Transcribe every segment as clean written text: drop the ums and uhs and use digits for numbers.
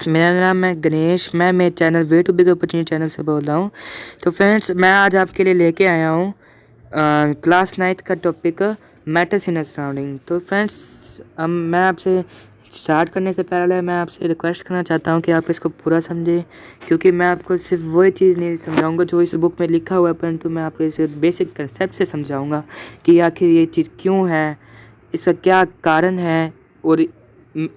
मेरा नाम है गणेश। मैं मेरे channel way to big opportunity channel से बोल रहा हूँ। तो फ्रेंड्स, मैं आज आपके लिए लेके आया हूँ क्लास 9th का टॉपिक मैटर्स इन सराउंडिंग। तो फ्रेंड्स, मैं आपसे स्टार्ट करने से पहले मैं आपसे रिक्वेस्ट करना चाहता हूँ कि आप इसको पूरा समझें, क्योंकि मैं आपको सिर्फ वही चीज़ नहीं समझाऊंगा जो इस बुक में लिखा हुआ है, परंतु मैं आपको इसे बेसिक कंसेप्ट से समझाऊंगा कि आखिर ये चीज़ क्यों है, इसका क्या कारण है। और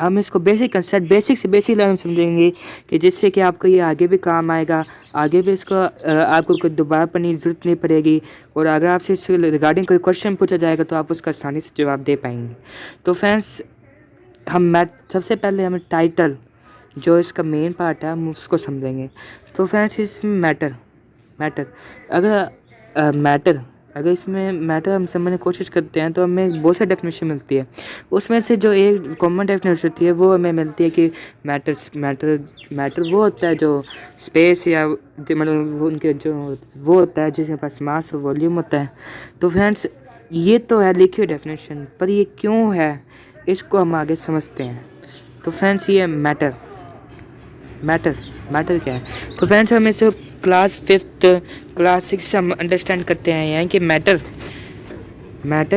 हम इसको बेसिक कंसेप्ट, बेसिक से बेसिक लेवल में समझेंगे कि जिससे कि आपको ये आगे भी काम आएगा। आगे भी इसको आपको कोई दोबारा पढ़ने की ज़रूरत नहीं पड़ेगी। और अगर आपसे इससे रिगार्डिंग कोई क्वेश्चन पूछा जाएगा तो आप उसका आसानी से जवाब दे पाएंगे। तो फ्रेंड्स, सबसे पहले हमें टाइटल, जो इसका मेन पार्ट है, हम उसको समझेंगे। तो फ्रेंड्स, इसमें मैटर अगर इसमें मैटर हम समझने की कोशिश करते हैं तो हमें बहुत सारी डेफिनेशन मिलती है। उसमें से जो एक कॉमन डेफिनेशन होती है वो हमें मिलती है कि मैटर वो होता है जो स्पेस या मतलब वो उनके जो वो होता है जिसके पास मास और वॉल्यूम होता है। तो फ्रेंड्स, ये तो है लिखी डेफिनेशन, पर ये क्यों है इसको हम आगे समझते हैं। तो फ्रेंड्स, ये मैटर क्या है। तो फ्रेंड्स, हम इसे क्लास 5th क्लास 6 से हम अंडरस्टैंड करते हैं यहाँ कि मैटर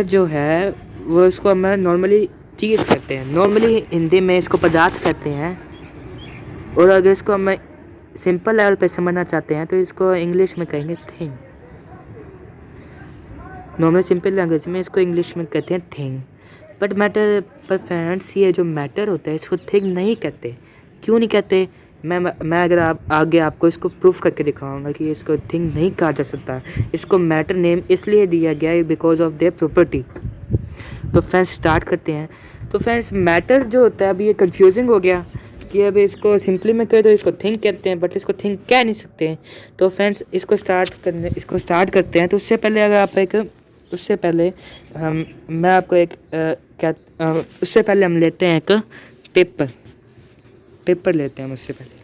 जो है वो इसको हम नॉर्मली चीज़ कहते हैं। नॉर्मली हिंदी में इसको पदार्थ कहते हैं। और अगर इसको हम सिंपल लेवल पे समझना चाहते हैं तो इसको इंग्लिश में कहेंगे थिंग। नॉर्मल सिंपल लैंग्वेज में इसको इंग्लिश में कहते हैं थिंग। बट मैटर पर फ्रेंड्स, ये जो मैटर होता है इसको थिंग नहीं कहते। क्यों नहीं कहते? मैं अगर आगे आपको इसको प्रूफ करके दिखाऊंगा कि इसको थिंग नहीं कहा जा सकता। इसको मैटर नेम इसलिए दिया गया है बिकॉज ऑफ देयर प्रॉपर्टी। तो फ्रेंड्स, स्टार्ट करते हैं। तो फ्रेंड्स, मैटर जो होता है, अभी ये कंफ्यूजिंग हो गया कि अब इसको सिंपली में कहें तो इसको थिंग कहते हैं, बट इसको थिंग कह नहीं सकते। तो फ्रेंड्स, इसको स्टार्ट करते हैं। तो उससे पहले अगर आप उससे पहले हम लेते हैं एक पेपर लेते हैं। उससे पहले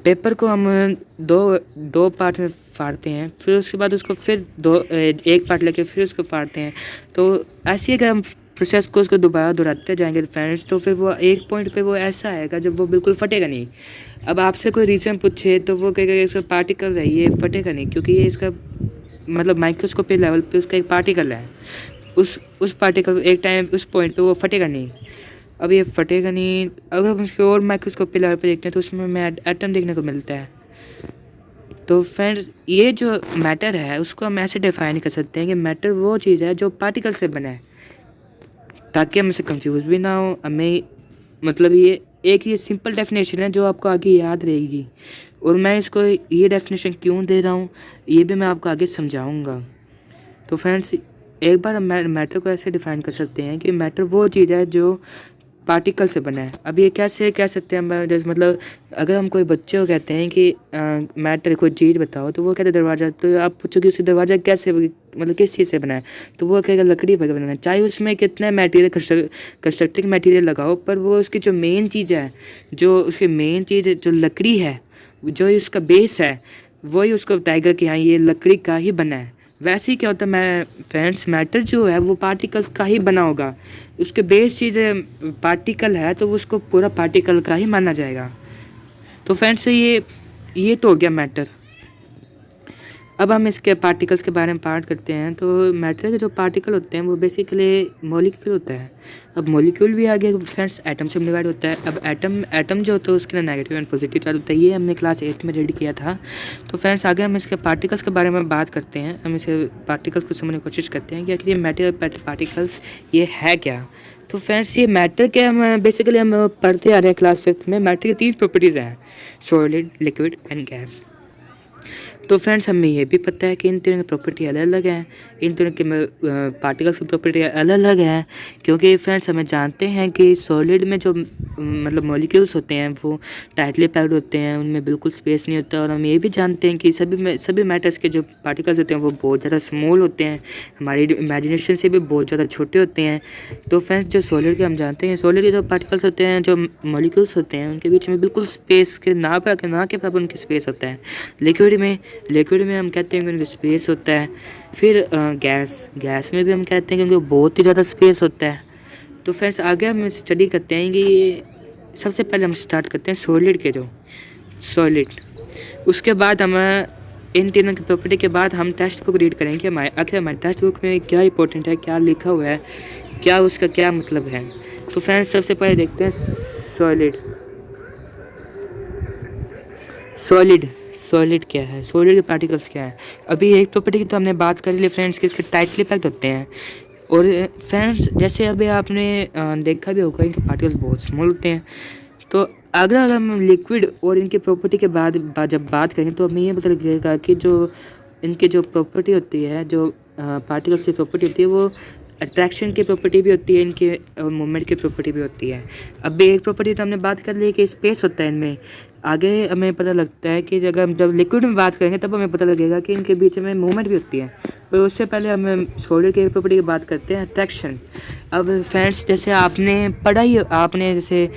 पेपर को हम दो पार्ट में फाड़ते हैं, फिर उसके बाद उसको फिर एक पार्ट लेके फिर उसको फाड़ते हैं। तो ऐसे अगर हम प्रोसेस को उसको दोबारा दोहराते जाएंगे फ्रेंड्स, तो फिर वो एक पॉइंट पे वो ऐसा आएगा जब वो बिल्कुल फटेगा नहीं। अब आपसे कोई रीज़न पूछे तो वो कहेगा इसका पार्टिकल है, ये फटेगा नहीं, क्योंकि ये इसका मतलब माइक्रोस्कोपिक लेवल पे उसका एक पार्टिकल है। उस पार्टिकल एक टाइम उस पॉइंट पे वो फटेगा नहीं। अब ये फटेगा नहीं। अगर हम उसके और माइक्रोस्कोप लेवल पे देखते हैं तो उसमें हमें एटम देखने को मिलता है। तो फ्रेंड्स, ये जो मैटर है उसको हम ऐसे डिफाइन कर सकते हैं कि मैटर वो चीज़ है जो पार्टिकल से बना है, ताकि हम इसे कंफ्यूज भी ना हो। हमें मतलब ये सिंपल डेफिनेशन है जो आपको आगे याद रहेगी। और मैं इसको ये डेफिनेशन क्यों दे रहा हूँ ये भी मैं आपको आगे समझाऊँगा। तो फ्रेंड्स, एक बार हम मैटर को ऐसे डिफाइन कर सकते हैं कि मैटर वो चीज़ है जो पार्टिकल से बना है। अब ये कैसे कह सकते हैं? जैसे मतलब अगर हम कोई बच्चे को कहते हैं कि मैटर कोई चीज़ बताओ, तो वो कहते हैं दरवाज़ा। तो आप पूछोगे उससे दरवाज़ा कैसे, मतलब किस चीज़ से बना है, तो वो कहेगा लकड़ी पर बना है। चाहे उसमें कितने मटेरियल कंस्ट्रक्टिंग मटेरियल लगाओ, पर वो उसकी जो मेन चीज़ है, जो लकड़ी है, जो उसका बेस है, वही उसको बताएगा कि हाँ ये लकड़ी का ही बना है। वैसे ही क्या होता है फ्रेंड्स, मैटर जो है वो पार्टिकल्स का ही बना होगा। उसके बेस चीज़ पार्टिकल है तो उसको पूरा पार्टिकल का ही माना जाएगा। तो फ्रेंड्स, ये तो हो गया मैटर। अब हम इसके पार्टिकल्स के बारे में बात करते हैं। तो मैटर के जो पार्टिकल होते हैं वो बेसिकली मॉलिक्यूल होता है। अब मॉलिक्यूल भी आगे फ्रेंड्स एटम से डिवाइड होता है। अब एटम जो होता है उसके लिए नेगेटिव एंड पॉजिटिव चार्ज होता है। ये हमने क्लास 8 में रेडी किया था। तो फ्रेंड्स, आगे हम इसके पार्टिकल्स के बारे में बात करते हैं। हम इसे पार्टिकल्स को समझने की कोशिश करते हैं कि आखिर ये मैटर पार्टिकल्स ये है क्या। तो फ्रेंड्स, ये मैटर के हम बेसिकली हम पढ़ते आ रहे हैं क्लास 5 में। मैटर की 3 प्रॉपर्टीज़ हैं, सॉलिड, लिक्विड एंड गैस। तो फ्रेंड्स, हमें ये भी पता है कि इन तीनों की प्रॉपर्टी अलग अलग हैं। इन तीनों के पार्टिकल्स की प्रॉपर्टी अलग अलग हैं, क्योंकि फ्रेंड्स हमें जानते हैं कि सॉलिड में जो मतलब मॉलिक्यूल्स होते हैं वो टाइटली पैक्ड होते हैं, उनमें बिल्कुल स्पेस नहीं होता। और हम ये भी जानते हैं कि सभी मैटर्स के जो पार्टिकल्स होते हैं वो बहुत ज़्यादा स्मॉल होते हैं, हमारी इमेजिनेशन से भी बहुत ज़्यादा छोटे होते हैं। तो फ्रेंड्स, जो सॉलिड के हम जानते हैं, सॉलिड के जो पार्टिकल्स होते हैं, जो मॉलिक्यूल्स होते हैं, उनके बीच में बिल्कुल स्पेस के ना के बराबर उनकी स्पेस होता है। लिक्विड में हम कहते हैं कि उनका स्पेस होता है। फिर गैस में भी हम कहते हैं कि उनको बहुत ही ज़्यादा स्पेस होता है। तो फ्रेंड्स, आगे हम स्टडी करते हैं कि सबसे पहले हम स्टार्ट करते हैं सॉलिड के जो सॉलिड, उसके बाद हम इन तीनों की प्रॉपर्टी के बाद हम टेक्स्ट बुक रीड करेंगे आखिर हमारे टेक्स्ट बुक में क्या इंपॉर्टेंट है, क्या लिखा हुआ है, क्या उसका क्या मतलब है। तो फ्रेंड्स सबसे पहले देखते हैं सॉलिड। सॉलिड सॉलिड क्या है, सॉलिड के पार्टिकल्स क्या है। अभी एक प्रॉपर्टी की तो हमने बात कर ली फ्रेंड्स कि इसके टाइटली पैक्ड होते हैं। और फ्रेंड्स जैसे अभी आपने देखा भी होगा इनके पार्टिकल्स बहुत स्मॉल होते हैं। तो अगर हम लिक्विड और इनकी प्रॉपर्टी के बाद जब बात करें तो हमें ये पता लगेगा कि जो इनकी जो प्रॉपर्टी होती है, जो पार्टिकल्स की प्रॉपर्टी होती है, वो अट्रैक्शन की प्रॉपर्टी भी होती है इनके, और मूवमेंट की प्रॉपर्टी भी होती है। अब भी एक प्रॉपर्टी तो हमने बात कर ली कि स्पेस होता है इनमें। आगे हमें पता लगता है कि अगर हम जब लिक्विड में बात करेंगे तब हमें पता लगेगा कि इनके बीच में मूवमेंट भी होती है। पर उससे पहले हम सॉलिड की प्रॉपर्टी की बात करते हैं, अट्रैक्शन। अब फ्रेंड्स जैसे आपने पढ़ा ही, आपने जैसे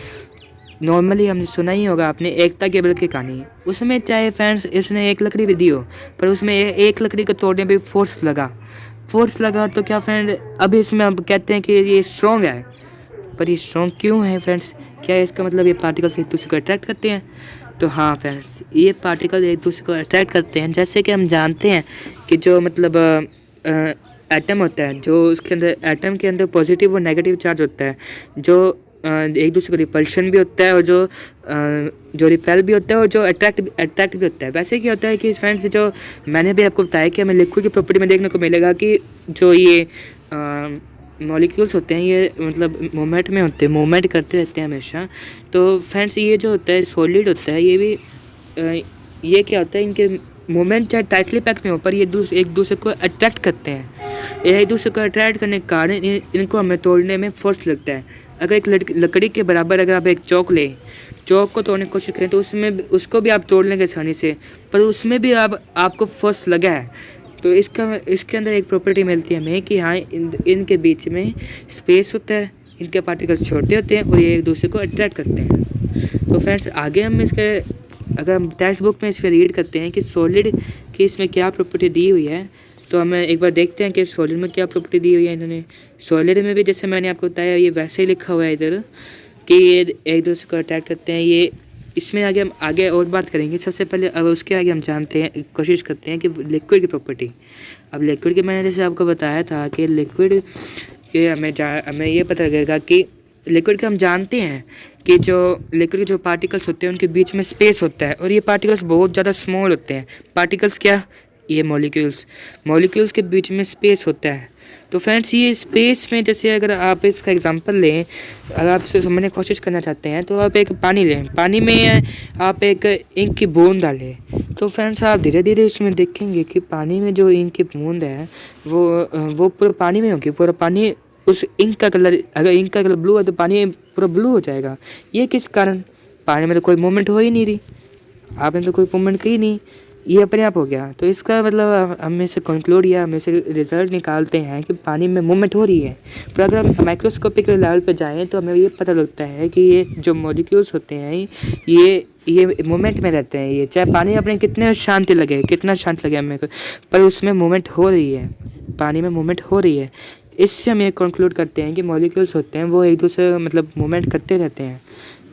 नॉर्मली हमने सुना ही होगा आपने एकता केबल की कहानी। उसमें चाहे फ्रेंड्स इसने एक लकड़ी भी दी हो, पर उसमें एक लकड़ी को तोड़ने पे फोर्स लगा तो क्या फ्रेंड, अब इसमें हम कहते हैं कि ये स्ट्रॉन्ग है। पर ये स्ट्रॉन्ग क्यों है फ्रेंड्स, क्या इसका मतलब ये पार्टिकल्स एक दूसरे को अट्रैक्ट करते हैं। तो हाँ फ्रेंड्स, ये पार्टिकल एक दूसरे को अट्रैक्ट करते हैं। जैसे कि हम जानते हैं कि जो मतलब एटम होता है, जो उसके अंदर एटम के अंदर पॉजिटिव और नेगेटिव चार्ज होता है, जो एक दूसरे को रिपल्शन भी होता है, और जो रिपेल भी होता है, और जो अट्रैक्ट भी होता है। वैसे क्या होता है कि फ्रेंड्स, जो मैंने भी आपको बताया कि हमें लिक्विड की प्रॉपर्टी में देखने को मिलेगा कि जो ये मॉलिक्यूल्स होते हैं ये मतलब मूवमेंट में होते हैं, मूवमेंट करते रहते हैं हमेशा। तो फ्रेंड्स ये जो होता है सॉलिड होता है, ये भी ये क्या होता है, इनके मूवमेंट चाहे टाइटली पैक में हो, पर ये एक दूसरे को अट्रैक्ट करते हैं। एक दूसरे को अट्रैक्ट करने के कारण इनको हमें तोड़ने में फोर्स लगता है। अगर एक लकड़ी के बराबर अगर आप एक चौक को तोड़ने की कोशिश करें तो उसको भी आप तोड़ लेंगे आसानी से, पर उसमें भी आपको फोर्स लगा है। तो इसके अंदर एक प्रॉपर्टी मिलती है हमें कि हाँ इनके बीच में स्पेस होता है, इनके पार्टिकल्स छोटे होते हैं और ये एक दूसरे को अट्रैक्ट करते हैं। तो फ्रेंड्स आगे हम अगर हम टेक्स्ट बुक में इसमें रीड करते हैं कि सॉलिड की इसमें क्या प्रॉपर्टी दी हुई है, तो हमें एक बार देखते हैं कि सॉलिड में क्या प्रॉपर्टी दी हुई है इन्होंने। सॉलिड में भी जैसे मैंने आपको बताया ये वैसे ही लिखा हुआ है इधर कि ये एक दूसरे को अट्रैक्ट करते हैं। ये इसमें आगे और बात करेंगे। सबसे पहले अब उसके आगे हम जानते हैं, कोशिश करते हैं कि लिक्विड की प्रॉपर्टी। अब लिक्विड की मैंने जैसे आपको बताया था कि लिक्विड के हमें ये पता लगेगा कि लिक्विड के हम जानते हैं कि जो लिक्विड के जो पार्टिकल्स होते हैं उनके बीच में स्पेस होता है, और ये पार्टिकल्स बहुत ज़्यादा स्मॉल होते हैं। पार्टिकल्स क्या, ये मॉलिक्यूल्स के बीच में स्पेस होता है। तो फ्रेंड्स ये स्पेस में जैसे अगर आप इसका एग्जांपल लें, अगर आप इसे समझने की कोशिश करना चाहते हैं तो आप एक पानी लें, पानी में आप एक इंक की बूंद डालें, तो फ्रेंड्स आप धीरे धीरे उसमें देखेंगे कि पानी में जो इंक की बूंद है वो पूरा पानी में होगी। पूरा पानी उस इंक का कलर, अगर इंक का कलर ब्लू है तो पानी पूरा ब्लू हो जाएगा। ये किस कारण, पानी में तो कोई मूवमेंट हो ही नहीं रही, आपने तो कोई मूवमेंट की नहीं, ये अपने आप हो गया। तो इसका मतलब हम इसे कंक्लूड या हम इसे रिजल्ट निकालते हैं कि पानी में मूवमेंट हो रही है। पर अगर हम माइक्रोस्कोपिक लेवल पे जाएं तो हमें ये पता लगता है कि ये जो मॉलिक्यूल्स होते हैं ये मूवमेंट में रहते हैं। ये चाहे पानी अपने कितना शांत लगे हमें, पर उसमें मूवमेंट हो रही है, पानी में मूवमेंट हो रही है। इससे हम ये कंक्लूड करते हैं कि मॉलिक्यूल्स होते हैं वो एक दूसरे मतलब मूवमेंट करते रहते हैं।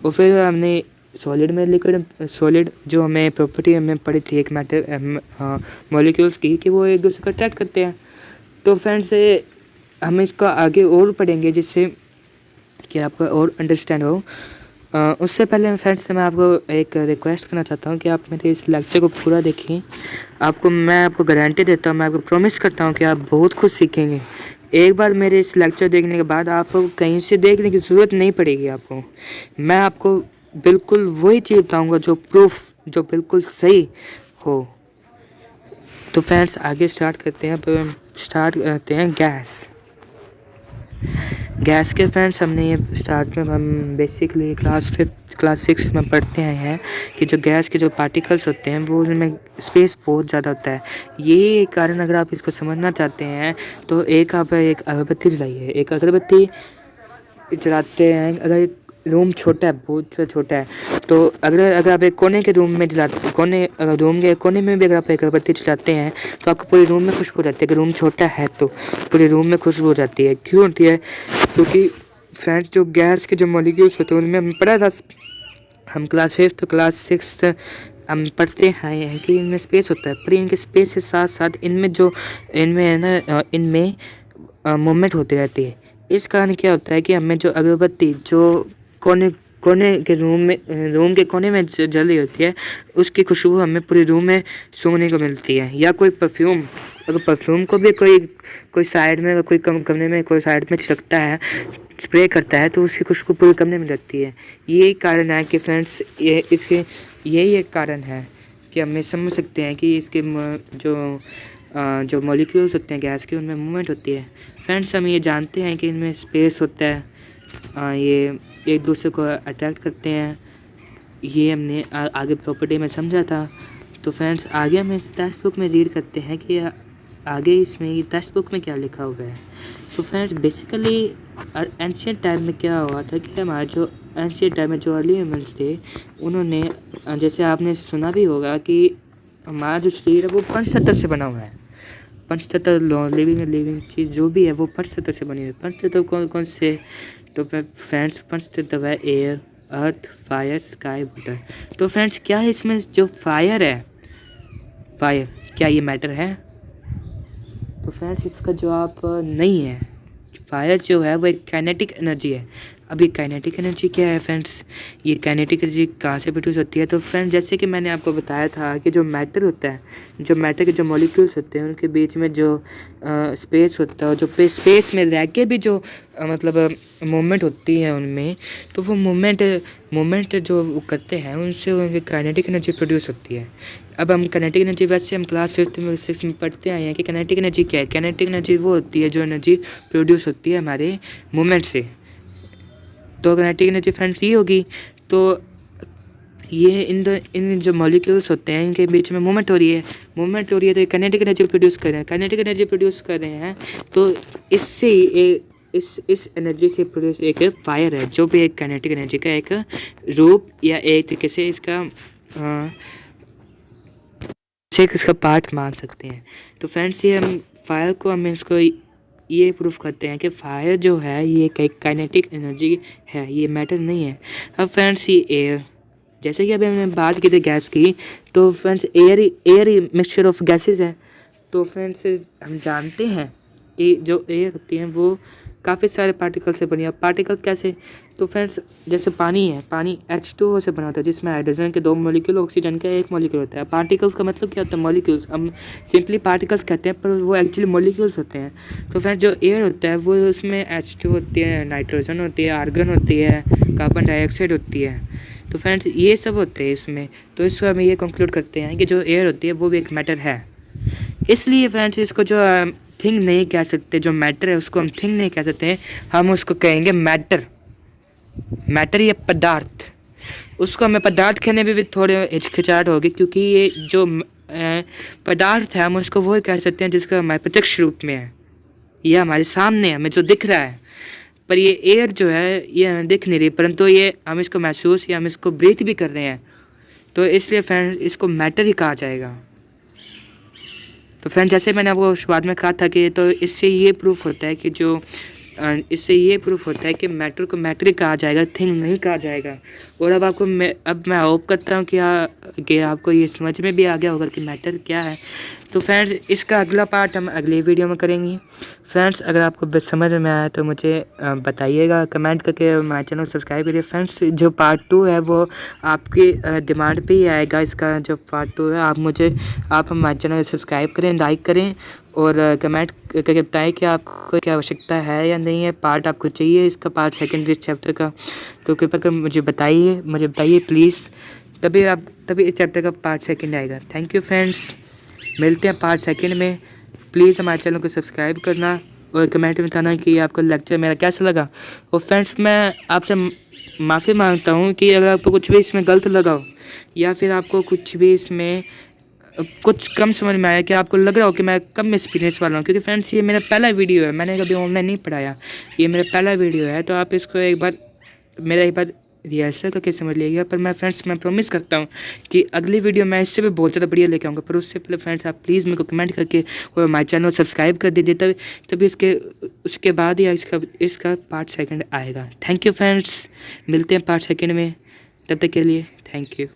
और फिर हमने सॉलिड जो हमें प्रॉपर्टी हमें पड़ी थी एक मॉलिक्यूल्स की कि वो एक दूसरे को अट्रैक्ट करते हैं। तो फ्रेंड्स हम इसका आगे और पढ़ेंगे जिससे कि आपको और अंडरस्टैंड हो। उससे पहले फ्रेंड्स मैं आपको एक रिक्वेस्ट करना चाहता हूँ कि आप मेरे इस लेक्चर को पूरा देखें। मैं आपको गारंटी देता हूँ, मैं आपको प्रॉमिस करता हूँ कि आप बहुत कुछ सीखेंगे। एक बार मेरे इस लेक्चर देखने के बाद आपको कहीं से देखने की ज़रूरत नहीं पड़ेगी। मैं आपको बिल्कुल वही चीज़ बताऊँगा जो बिल्कुल सही हो। तो फ्रेंड्स आगे स्टार्ट करते हैं गैस के फ्रेंड्स। हमने ये स्टार्ट में हम बेसिकली क्लास 6 में पढ़ते हैं कि जो गैस के जो पार्टिकल्स होते हैं वो उनमें स्पेस बहुत ज़्यादा होता है। ये कारण अगर आप इसको समझना चाहते हैं तो आप एक अगरबत्ती जलाइए। एक अगरबत्ती जलाते हैं, अगर रूम छोटा है, बहुत छोटा है, तो अगर आप एक कोने के रूम में रूम के कोने में भी अगर आप एक अगरबत्ती जलाते हैं तो आपको पूरे रूम में खुशबू हो जाती है। अगर रूम छोटा है तो पूरे रूम में खुशबू हो जाती है। क्यों होती है? क्योंकि फ्रेंड्स जो गैस के जो मॉलिक्यूल्स होते हैं उनमें हम पढ़ा था, हम क्लास 5 तो क्लास 6 हम पढ़ते हैं कि इनमें स्पेस होता है, पर इनके स्पेस के साथ साथ इनमें है ना इनमें मूवमेंट होती रहती है। इस कारण क्या होता है कि हमें जो अगरबत्ती जो कोने कोने के रूम के कोने में जल रही होती है, उसकी खुशबू हमें पूरे रूम में सूंघने को मिलती है। या कोई परफ्यूम, अगर परफ्यूम को भी कोई साइड में, कोई कमरे में कोई साइड में छिड़कता है, स्प्रे करता है, तो उसकी खुशबू पूरे कमरे में लगती है। यही कारण है कि फ्रेंड्स यही एक कारण है कि हम समझ सकते हैं कि इसके जो मॉलिक्यूल्स होते हैं गैस के, उनमें मूवमेंट होती है। फ्रेंड्स हम ये जानते हैं कि इनमें स्पेस होता है, ये एक दूसरे को अट्रैक्ट करते हैं, ये हमने आगे प्रॉपर्टी में समझा था। तो फ्रेंड्स आगे हम इस टेक्स्ट बुक में रीड करते हैं कि आगे इसमें ये टेक्स्ट बुक में क्या लिखा हुआ है। तो फ्रेंड्स बेसिकली एंशियंट टाइम में क्या हुआ था कि हमारा जो एंशियंट टाइम में जो अर्ली ह्यूमंस थे, उन्होंने, जैसे आपने सुना भी होगा कि हमारा जो शरीर है वो पंचतत्व से बना हुआ है। पंचतत्व लिविंग चीज़ जो भी है वो पंचतत्व से बनी हुई है। पंचतत्व कौन कौन से? तो फ्रेंड्स पंचतत्व है एयर, अर्थ, फायर, स्काई, वाटर। तो फ्रेंड्स क्या है इसमें जो फायर है, फायर क्या ये मैटर है? तो फ्रेंड्स इसका जवाब नहीं है। फायर जो है वो एक काइनेटिक एनर्जी है। अब ये काइनेटिक एनर्जी क्या है फ्रेंड्स? ये काइनेटिक एनर्जी कहाँ से प्रोड्यूस होती है? तो फ्रेंड्स जैसे कि मैंने आपको बताया था कि जो मैटर होता है, जो मैटर के जो मॉलिक्यूल्स होते हैं, उनके बीच में जो स्पेस होता है, जो स्पेस में रह के भी जो मतलब मूवमेंट होती है उनमें, तो वो मूवमेंट जो वो करते हैं उनसे उनकी काइनेटिक एनर्जी प्रोड्यूस होती है। अब हम काइनेटिक एनर्जी, वैसे हम क्लास 5 में 6 में पढ़ते आए हैं कि काइनेटिक एनर्जी क्या है। काइनेटिक एनर्जी वो होती है जो एनर्जी प्रोड्यूस होती है हमारे मूवमेंट से। तो काइनेटिक एनर्जी फ्रेंड्स ये होगी। तो ये इन जो मॉलिक्यूल्स होते हैं इनके बीच में मूवमेंट हो रही है तो ये काइनेटिक एनर्जी प्रोड्यूस कर रहे हैं। तो इससे इस एनर्जी से प्रोड्यूस एक फायर है, जो भी एक काइनेटिक एनर्जी का एक रूप या एक तरीके से इसका पार्ट मान सकते हैं। तो फ्रेंड्स ये हम फायर को हम इसको ये प्रूफ करते हैं कि फायर जो है ये एक काइनेटिक एनर्जी है, ये मैटर नहीं है। अब फ्रेंड्स ये एयर, जैसे कि अभी हमने बात की थी गैस की, तो friends air mixture of gases है। तो फ्रेंड्स हम जानते हैं कि जो एयर होती है वो काफ़ी सारे पार्टिकल से बनी है। पार्टिकल कैसे? तो फ्रेंड्स जैसे पानी है, पानी H2O से बना होता है, जिसमें हाइड्रोजन के 2 मॉलिक्यूल, ऑक्सीजन का 1 मॉलिक्यूल होता है। पार्टिकल्स का मतलब क्या होता है? मॉलिक्यूल्स। हम सिंपली पार्टिकल्स कहते हैं, पर वो एक्चुअली मॉलिक्यूल्स होते हैं। तो फ्रेंड्स जो एयर होता है वो उसमें H2 होती है, नाइट्रोजन होती है, आर्गन होती है, कार्बन डाइऑक्साइड होती है। तो फ्रेंड्स ये सब होते हैं इसमें। तो इसको हम ये कंक्लूड करते हैं कि जो एयर होती है वो भी एक मैटर है। इसलिए फ्रेंड्स इसको जो थिंग नहीं कह सकते, जो मैटर है उसको हम थिंग नहीं कह सकते हैं, हम उसको कहेंगे मैटर या पदार्थ। उसको हमें पदार्थ कहने में भी थोड़े हिचकिचाहट होगी, क्योंकि ये जो पदार्थ है हम उसको वही कह सकते हैं जिसका हमारे प्रत्यक्ष रूप में है, ये हमारे सामने हमें जो दिख रहा है। पर ये एयर जो है ये हमें दिख नहीं रही, परंतु ये हम इसको महसूस या हम इसको ब्रीथ भी कर रहे हैं। तो इसलिए फ्रेंड्स इसको मैटर ही कहा जाएगा। तो फ्रेंड्स जैसे मैंने आपको शुरुआत में कहा था कि तो इससे ये प्रूफ होता है कि मैटर को मैटर ही कहा जाएगा, थिंग नहीं कहा जाएगा। और अब मैं होप करता हूँ कि आपको ये समझ में भी आ गया होगा कि मैटर क्या है। तो फ्रेंड्स इसका अगला पार्ट हम अगली वीडियो में करेंगे। फ्रेंड्स अगर आपको समझ में आया तो मुझे बताइएगा कमेंट करके, हमारे चैनल को सब्सक्राइब करिए। फ्रेंड्स जो पार्ट 2 है वो आपकी डिमांड पे ही आएगा। इसका जो पार्ट 2 है आप हमारे चैनल को सब्सक्राइब करें, लाइक करें और कमेंट करके बताएं कि आपको क्या आवश्यकता है या नहीं है, पार्ट आपको चाहिए इसका, पार्ट सेकेंड इस चैप्टर का। तो कृपया कर मुझे बताइए प्लीज़, तभी इस चैप्टर का पार्ट सेकेंड आएगा। थैंक यू फ्रेंड्स, मिलते हैं पार्ट सेकेंड में। प्लीज़ हमारे चैनल को सब्सक्राइब करना और कमेंट में बताना कि आपको लेक्चर मेरा कैसा लगा। और फ्रेंड्स मैं आपसे माफ़ी मांगता हूँ कि अगर आपको कुछ भी इसमें गलत लगा हो या फिर आपको कुछ भी इसमें कुछ कम समझ में आया, कि आपको लग रहा हो कि मैं कम एक्सपीरियंस वाला हूँ, क्योंकि फ्रेंड्स ये मेरा पहला वीडियो है, मैंने कभी ऑनलाइन नहीं पढ़ाया, ये मेरा पहला वीडियो है। तो आप इसको एक बार रिहर्सल करके समझ लिएगा। पर मैं फ्रेंड्स मैं प्रॉमिस करता हूँ कि अगली वीडियो मैं इससे भी बहुत ज़्यादा बढ़िया लेके आऊँगा। पर उससे पहले फ्रेंड्स आप प्लीज़ मेरे को कमेंट करके और हमारे चैनल सब्सक्राइब कर दीजिए, तभी उसके बाद ही इसका पार्ट सेकंड आएगा। थैंक यू फ्रेंड्स, मिलते हैं पार्ट सेकंड में, तब तक के लिए थैंक यू।